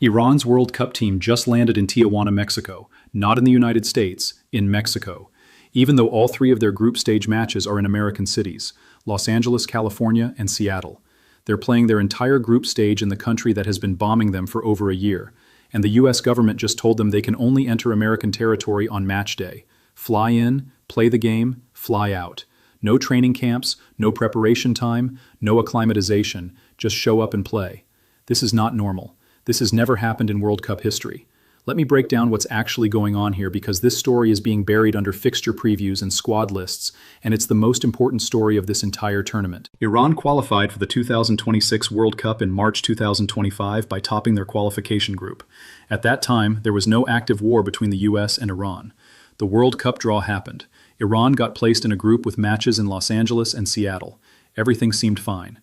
Iran's World Cup team just landed in Tijuana, Mexico, not in the United States, in Mexico. Even though all three of their group stage matches are in American cities, Los Angeles, California, and Seattle. They're playing their entire group stage in the country that has been bombing them for over a year, and the US government just told them they can only enter American territory on match day. Fly in, play the game, fly out. No training camps, no preparation time, no acclimatization, just show up and play. This is not normal. This has never happened in World Cup history. Let me break down what's actually going on here because this story is being buried under fixture previews and squad lists, and it's the most important story of this entire tournament. Iran qualified for the 2026 World Cup in March 2025 by topping their qualification group. At that time, there was no active war between the US and Iran. The World Cup draw happened. Iran got placed in a group with matches in Los Angeles and Seattle. Everything seemed fine.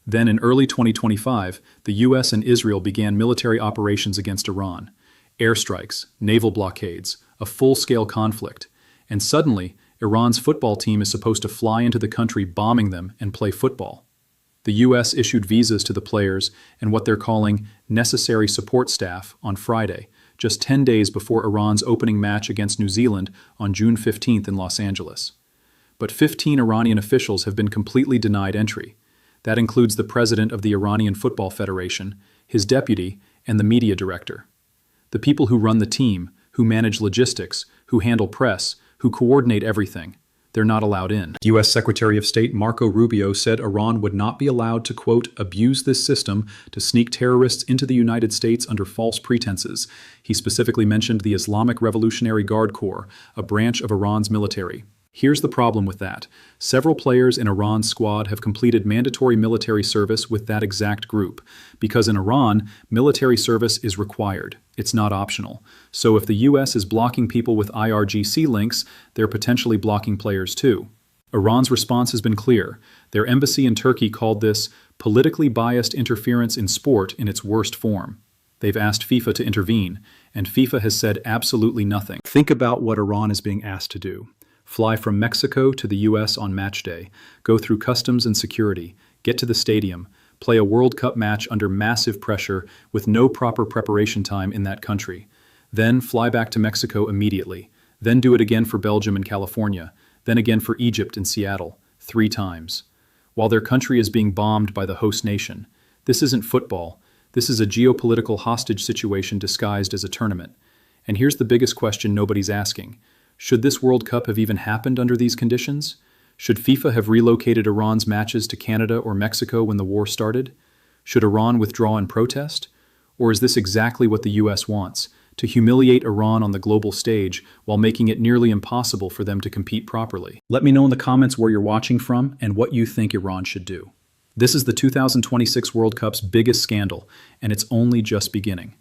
Then in early 2025, the US and Israel began military operations against Iran. Airstrikes, naval blockades, a full-scale conflict. And suddenly, Iran's football team is supposed to fly into the country bombing them and play football. The US issued visas to the players and what they're calling necessary support staff on Friday, just 10 days before Iran's opening match against New Zealand on June 15th in Los Angeles. But 15 Iranian officials have been completely denied entry. That includes the president of the Iranian Football Federation, his deputy, and the media director. The people who run the team, who manage logistics, who handle press, who coordinate everything, they're not allowed in. U.S. Secretary of State Marco Rubio said Iran would not be allowed to, quote, abuse this system to sneak terrorists into the United States under false pretenses. He specifically mentioned the Islamic Revolutionary Guard Corps, a branch of Iran's military. Here's the problem with that. Several players in Iran's squad have completed mandatory military service with that exact group, because in Iran, military service is required. It's not optional. So if the US is blocking people with IRGC links, they're potentially blocking players too. Iran's response has been clear. Their embassy in Turkey called this politically biased interference in sport in its worst form. They've asked FIFA to intervene, and FIFA has said absolutely nothing. Think about what Iran is being asked to do. Fly from Mexico to the US on match day, go through customs and security, get to the stadium, play a World Cup match under massive pressure with no proper preparation time in that country, then fly back to Mexico immediately, then do it again for Belgium and California, then again for Egypt and Seattle, 3 times. While their country is being bombed by the host nation. This isn't football. This is a geopolitical hostage situation disguised as a tournament. And here's the biggest question nobody's asking. Should this World Cup have even happened under these conditions? Should FIFA have relocated Iran's matches to Canada or Mexico when the war started? Should Iran withdraw in protest? Or is this exactly what the US wants, to humiliate Iran on the global stage while making it nearly impossible for them to compete properly? Let me know in the comments where you're watching from and what you think Iran should do. This is the 2026 World Cup's biggest scandal, and it's only just beginning.